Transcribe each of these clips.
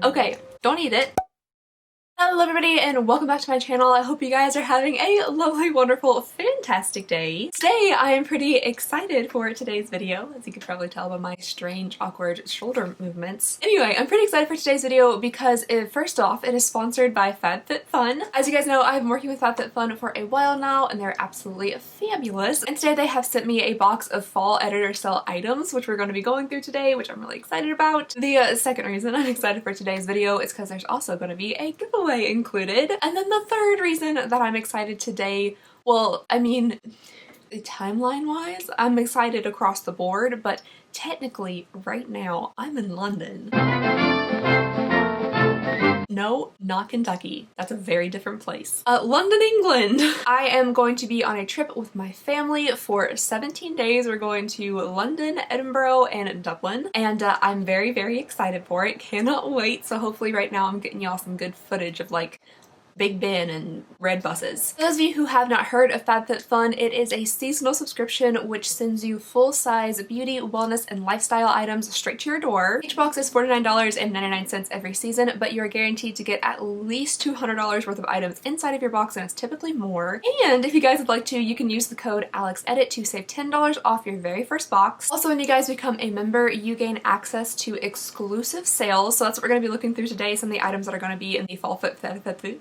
Okay, don't eat it. Hello everybody and welcome back to my channel. I hope you guys are having a lovely, wonderful, fantastic day. Today I am pretty excited for today's video, as you can probably tell by my strange, awkward shoulder movements. Anyway, I'm pretty excited for today's video because first off, it is sponsored by FabFitFun. As you guys know, I've been working with FabFitFun for a while now and they're absolutely fabulous. And today they have sent me a box of fall editor sale items, which we're going to be going through today, which I'm really excited about. The second reason I'm excited for today's video is because there's also going to be a giveaway included. And then the third reason that I'm excited today, well, I mean, timeline-wise, I'm excited across the board, but technically right now I'm in London. No, not Kentucky. That's a very different place. London, England. I am going to be on a trip with my family for 17 days. We're going to London, Edinburgh, and Dublin, and I'm very, very excited for it. Cannot wait. So hopefully right now I'm getting y'all some good footage of like Big Ben and red buses. For those of you who have not heard of FabFitFun, it is a seasonal subscription which sends you full-size beauty, wellness, and lifestyle items straight to your door. Each box is $49.99 every season, but you're guaranteed to get at least $200 worth of items inside of your box, and it's typically more. And if you guys would like to, you can use the code ALEXEDIT to save $10 off your very first box. Also, when you guys become a member, you gain access to exclusive sales, so that's what we're going to be looking through today, some of the items that are going to be in the fall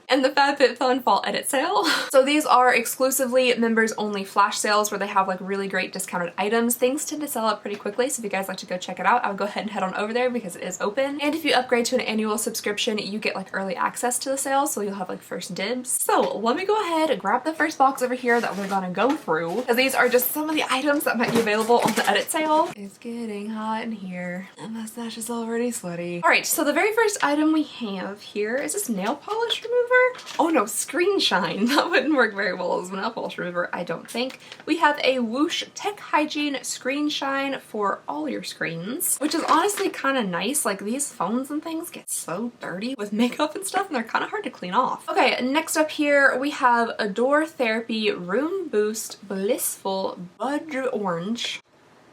and the FabFitFun fall edit sale. So these are exclusively members only flash sales where they have like really great discounted items. Things tend to sell out pretty quickly, so if you guys like to go check it out, I'll go ahead and head on over there because it is open. And if you upgrade to an annual subscription, you get like early access to the sale, so you'll have like first dibs. So let me go ahead and grab the first box over here that we're gonna go through, because these are just some of the items that might be available on the edit sale. It's getting hot in here. My mustache is already sweaty. All right, so the very first item we have here is this nail polish remover. Oh no, screen shine. That wouldn't work very well as a nail polish remover, I don't think. We have a Whoosh Tech Hygiene Screen Shine for all your screens, which is honestly kind of nice. Like these phones and things get so dirty with makeup and stuff and they're kind of hard to clean off. Okay, next up here we have Adore Therapy Room Boost Blissful Blood Orange.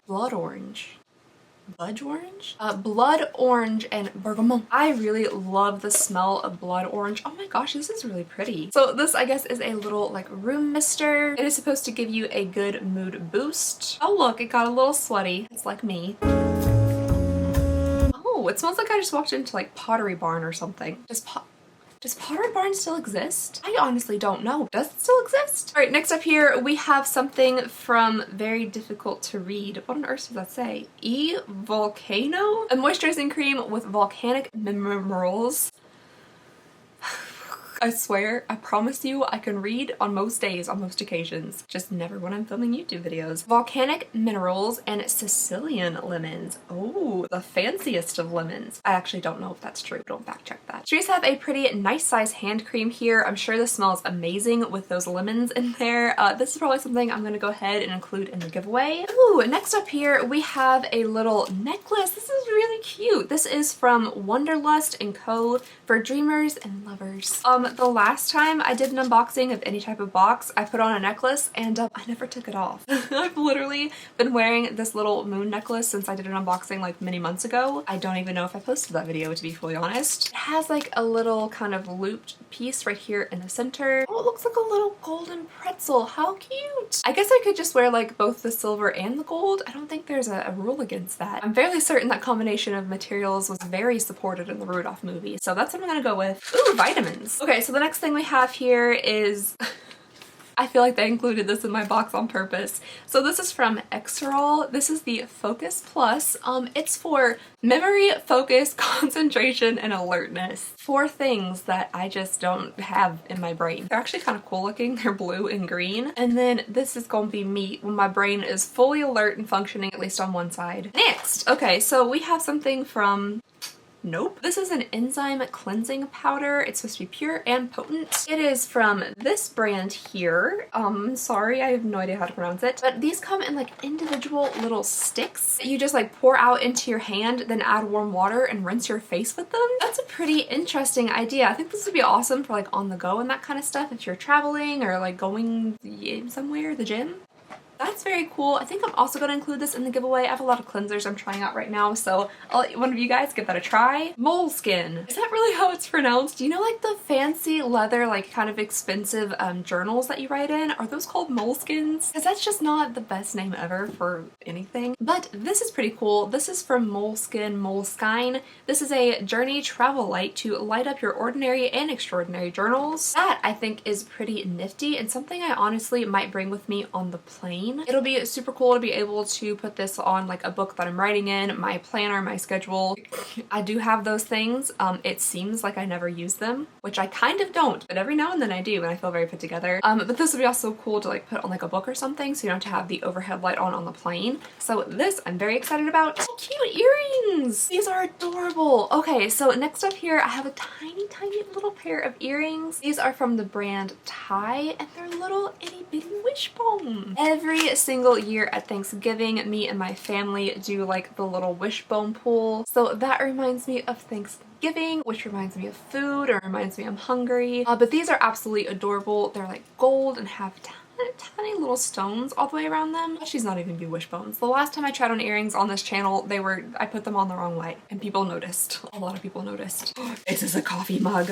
Blood Orange. Blood orange? Blood orange and bergamot. I really love the smell of blood orange. Oh my gosh, this is really pretty. So this, I guess, is a little like room mister. It is supposed to give you a good mood boost. Oh look, it got a little sweaty. It's like me. Oh, it smells like I just walked into like Pottery Barn or something. Does Pottery Barn still exist? I honestly don't know. Does it still exist? All right, next up here, we have something from very difficult to read. What on earth does that say? Volcano? A moisturizing cream with volcanic minerals. I swear, I promise you, I can read on most days, on most occasions. Just never when I'm filming YouTube videos. Volcanic minerals and Sicilian lemons. Oh, the fanciest of lemons. I actually don't know if that's true. Don't fact check that. Trees have a pretty nice size hand cream here. I'm sure this smells amazing with those lemons in there. This is probably something I'm gonna go ahead and include in the giveaway. Ooh, next up here, we have a little necklace. This is really cute. This is from Wonderlust & Co. for dreamers and lovers. The last time I did an unboxing of any type of box, I put on a necklace and I never took it off. I've literally been wearing this little moon necklace since I did an unboxing like many months ago. I don't even know if I posted that video, to be fully honest. It has like a little kind of looped piece right here in the center. Oh, it looks like a little golden pretzel. How cute. I guess I could just wear like both the silver and the gold. I don't think there's a rule against that. I'm fairly certain that combination of materials was very supported in the Rudolph movie, so that's what I'm gonna go with. Ooh, vitamins. Okay, so the next thing we have here is I feel like they included this in my box on purpose. So this is from Exerol. This is the Focus Plus. It's for memory, focus, concentration, and alertness. 4 things that I just don't have in my brain. They're actually kind of cool looking. They're blue and green. And then this is gonna be me when my brain is fully alert and functioning, at least on one side. Next, okay, so we have something from Nope. This is an enzyme cleansing powder. It's supposed to be pure and potent. It is from this brand here. Sorry, I have no idea how to pronounce it. But these come in like individual little sticks that you just like pour out into your hand, then add warm water and rinse your face with them. That's a pretty interesting idea. I think this would be awesome for like on the go and that kind of stuff if you're traveling or like going somewhere, the gym. That's very cool. I think I'm also going to include this in the giveaway. I have a lot of cleansers I'm trying out right now, so I'll let one of you guys give that a try. Moleskin. Is that really how it's pronounced? Do you know like the fancy leather, like kind of expensive journals that you write in? Are those called moleskins? Because that's just not the best name ever for anything. But this is pretty cool. This is from Moleskine. This is a journey travel light to light up your ordinary and extraordinary journals. That I think is pretty nifty and something I honestly might bring with me on the plane. It'll be super cool to be able to put this on like a book that I'm writing in, my planner, my schedule. I do have those things. It seems like I never use them, which I kind of don't, but every now and then I do and I feel very put together. But this would be also cool to like put on like a book or something so you don't have to have the overhead light on the plane. So this I'm very excited about. Oh, cute earrings! These are adorable. Okay, so next up here I have a tiny little pair of earrings. These are from the brand Tie and they're little itty bitty wishbone. Every single year at Thanksgiving, me and my family do like the little wishbone pull. So that reminds me of Thanksgiving, which reminds me of food or reminds me I'm hungry. But these are absolutely adorable. They're like gold and have tiny little stones all the way around them. She's not even be wishbones. The last time I tried on earrings on this channel, I put them on the wrong way and people noticed. A lot of people noticed. This is a coffee mug.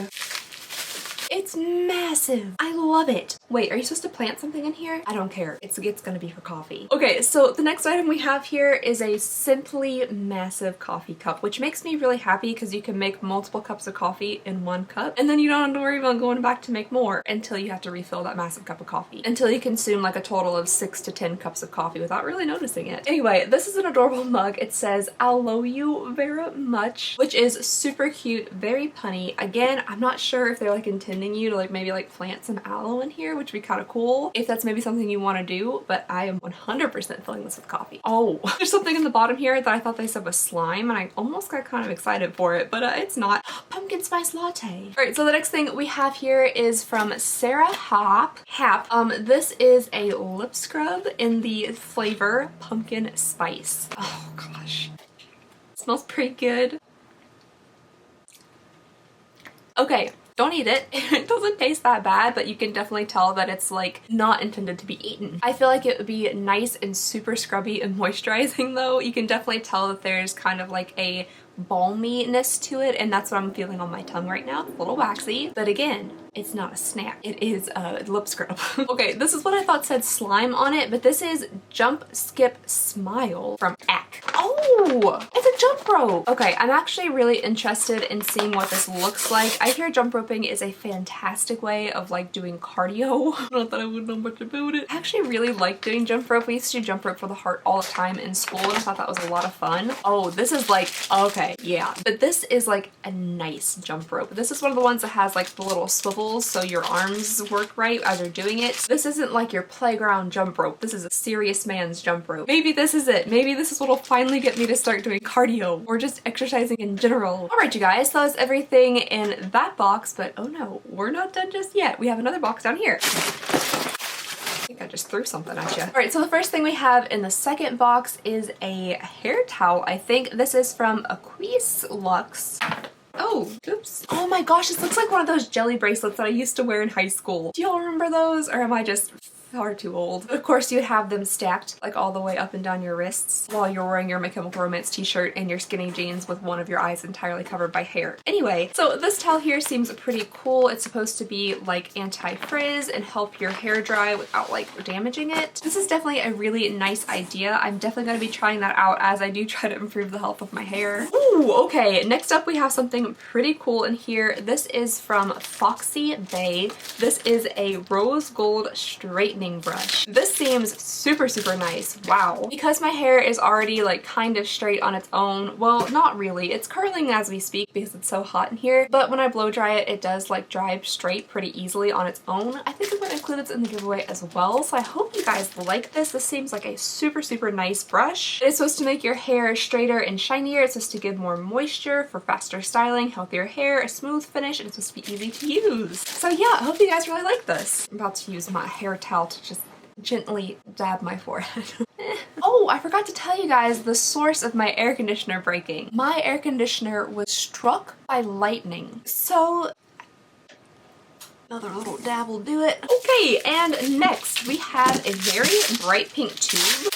It's massive. I love it. Wait, are you supposed to plant something in here? I don't care. It's gonna be for coffee. Okay, so the next item we have here is a simply massive coffee cup, which makes me really happy because you can make multiple cups of coffee in one cup and then you don't have to worry about going back to make more until you have to refill that massive cup of coffee. Until you consume like a total of 6 to 10 cups of coffee without really noticing it. Anyway, this is an adorable mug. It says, "I love you very much," which is super cute, very punny. Again, I'm not sure if they're like intending you to like maybe like plant some aloe in here, which would be kind of cool if that's maybe something you want to do, but I am 100% filling this with coffee. Oh, there's something in the bottom here that I thought they said was slime and I almost got kind of excited for it, but it's not. Pumpkin spice latte. All right, so the next thing we have here is from Sarah Hap. This is a lip scrub in the flavor pumpkin spice. Oh gosh, it smells pretty good. Okay, don't eat it. It doesn't taste that bad, but you can definitely tell that it's like not intended to be eaten. I feel like it would be nice and super scrubby and moisturizing though. You can definitely tell that there's kind of like a balminess to it, and that's what I'm feeling on my tongue right now. It's a little waxy, but again, it's not a snack. It is a lip scrub. Okay, this is what I thought said slime on it, but this is Jump Skip Smile from Ack. Oh, it's a jump rope. Okay, I'm actually really interested in seeing what this looks like. I hear jump roping is a fantastic way of like doing cardio. Not that I would know much about it. I actually really like doing jump rope. We used to jump rope for the heart all the time in school and I thought that was a lot of fun. Oh, this is like, okay, yeah. But this is like a nice jump rope. This is one of the ones that has like the little swivels so your arms work right as you're doing it. This isn't like your playground jump rope. This is a serious man's jump rope. Maybe this is it. Maybe this is what'll finally get me to start doing cardio or just exercising in general. All right, you guys, so that's everything in that box, but oh no, we're not done just yet. We have another box down here. I think I just threw something at you. All right, so the first thing we have in the second box is a hair towel. I think this is from Aquis Luxe. Oh, oops. Oh my gosh, this looks like one of those jelly bracelets that I used to wear in high school. Do y'all remember those, or am I just far too old? Of course, you'd have them stacked like all the way up and down your wrists while you're wearing your My Chemical Romance t-shirt and your skinny jeans with one of your eyes entirely covered by hair. Anyway, so this towel here seems pretty cool. It's supposed to be like anti-frizz and help your hair dry without like damaging it. This is definitely a really nice idea. I'm definitely going to be trying that out as I do try to improve the health of my hair. Ooh, okay. Next up we have something pretty cool in here. This is from Foxy Bay. This is a rose gold straightening brush. This seems super nice. Wow. Because my hair is already like kind of straight on its own. Well, not really. It's curling as we speak because it's so hot in here. But when I blow dry it, it does like dry straight pretty easily on its own. I think I'm going to include this in the giveaway as well. So I hope you guys like this. This seems like a super nice brush. It is supposed to make your hair straighter and shinier. It's supposed to give more moisture for faster styling, healthier hair, a smooth finish, and it's supposed to be easy to use. So yeah, I hope you guys really like this. I'm about to use my hair towel to just gently dab my forehead. Oh, I forgot to tell you guys the source of my air conditioner breaking. My air conditioner was struck by lightning. So Another little dab will do it. Okay, and next we have a very bright pink tube.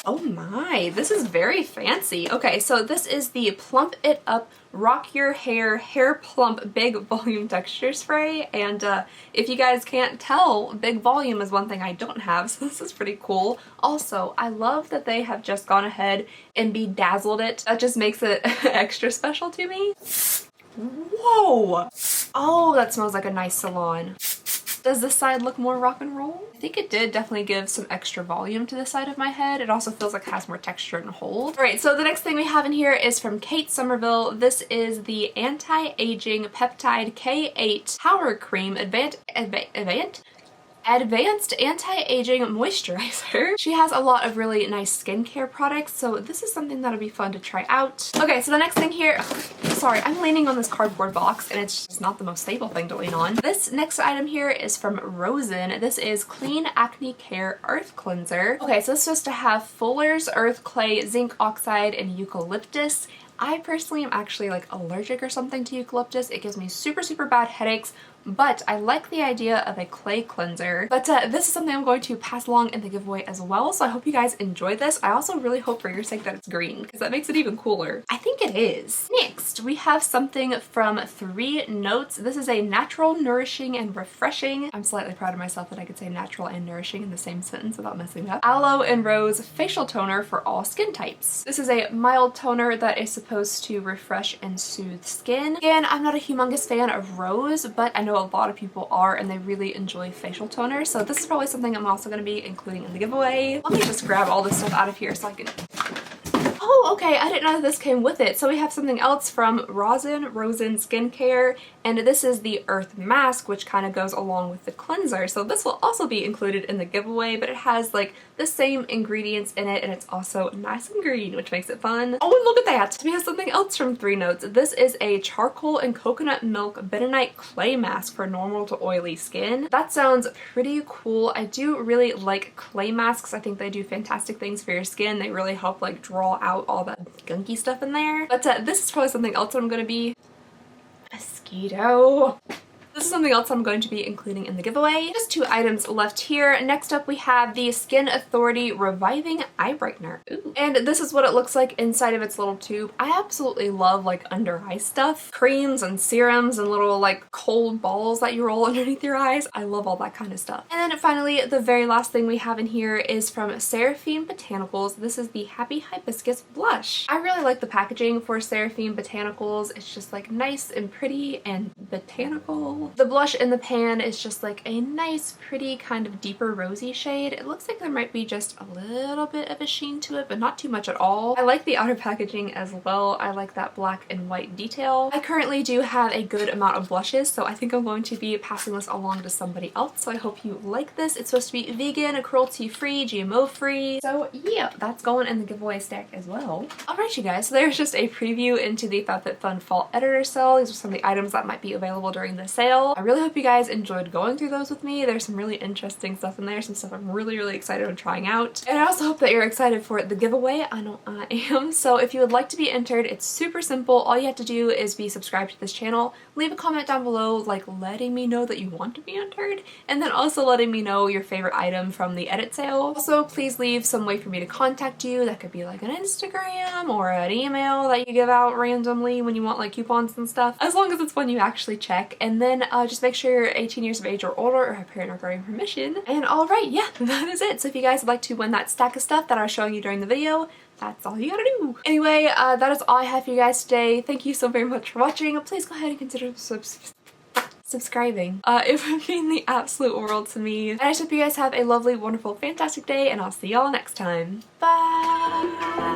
Oh my, this is very fancy. Okay, so this is the Plump It Up Rock Your Hair Plump Big Volume Texture Spray, and if you guys can't tell, big volume is one thing I don't have, so this is pretty cool. Also, I love that they have just gone ahead and bedazzled it. That just makes it extra special to me. Whoa! Oh, that smells like a nice salon. Does this side look more rock and roll? I think it did definitely give some extra volume to the side of my head. It also feels like it has more texture and hold. Alright, so the next thing we have in here is from Kate Somerville. This is the Anti-Aging Peptide K8 Power Cream Advanced Anti-Aging Moisturizer. She has a lot of really nice skincare products, so this is something that'll be fun to try out. Okay, so the next thing here, sorry, I'm leaning on this cardboard box and it's just not the most stable thing to lean on. This next item here is from Rosen. This is Clean Acne Care Earth Cleanser. Okay, so this is supposed to have Fuller's Earth Clay, Zinc Oxide, and Eucalyptus. I personally am actually like allergic or something to eucalyptus. It gives me super bad headaches, but I like the idea of a clay cleanser. But this is something I'm going to pass along in the giveaway as well, so I hope you guys enjoy this. I also really hope for your sake that it's green, because that makes it even cooler. I think it is. Next, we have something from 3 Notes. This is a natural, nourishing, and refreshing. I'm slightly proud of myself that I could say natural and nourishing in the same sentence without messing up. Aloe and Rose Facial Toner for all skin types. This is a mild toner that is supposed to refresh and soothe skin. Again, I'm not a humongous fan of Rose, but I know a lot of people are and they really enjoy facial toner, so this is probably something I'm also going to be including in the giveaway. Let me just grab all this stuff out of here so I can... Oh, okay, I didn't know that this came with it. So we have something else from Rosen Skincare, and this is the Earth Mask, which kind of goes along with the cleanser. So this will also be included in the giveaway, but it has like the same ingredients in it, and it's also nice and green, which makes it fun. Oh, and look at that! We have something else from 3 Notes. This is a charcoal and coconut milk bentonite clay mask for normal to oily skin. That sounds pretty cool. I do really like clay masks. I think they do fantastic things for your skin. They really help like draw out all that gunky stuff in there. But this is probably something else that I'm going to be... Mosquito. This is something else I'm going to be including in the giveaway. Just 2 items left here. Next up we have the Skin Authority Reviving Eye Brightener. Ooh. And this is what it looks like inside of its little tube. I absolutely love like under eye stuff. Creams and serums and little like cold balls that you roll underneath your eyes. I love all that kind of stuff. And then finally, the very last thing we have in here is from Seraphine Botanicals. This is the Happy Hibiscus Blush. I really like the packaging for Seraphine Botanicals. It's just like nice and pretty and botanical. The blush in the pan is just like a nice, pretty, kind of deeper rosy shade. It looks like there might be just a little bit of a sheen to it, but not too much at all. I like the outer packaging as well. I like that black and white detail. I currently do have a good amount of blushes, so I think I'm going to be passing this along to somebody else, so I hope you like this. It's supposed to be vegan, cruelty-free, GMO-free, so yeah, that's going in the giveaway stack as well. Alright you guys, so there's just a preview into the FabFitFun Fall Editor Sale. These are some of the items that might be available during the sale. I really hope you guys enjoyed going through those with me. There's some really interesting stuff in there, some stuff I'm really excited on trying out. And I also hope that you're excited for the giveaway. I know I am. So if you would like to be entered, it's super simple. All you have to do is be subscribed to this channel, leave a comment down below like letting me know that you want to be entered, and then also letting me know your favorite item from the edit sale. Also, please leave some way for me to contact you. That could be like an Instagram or an email that you give out randomly when you want like coupons and stuff, as long as it's one you actually check. And then just make sure you're 18 years of age or older or have parent or guardian permission. And alright, yeah, that is it. So if you guys would like to win that stack of stuff that I was showing you during the video, that's all you gotta do. Anyway, that is all I have for you guys today. Thank you so very much for watching. Please go ahead and consider subscribing. It would mean the absolute world to me. And I just hope you guys have a lovely, wonderful, fantastic day, and I'll see y'all next time. Bye!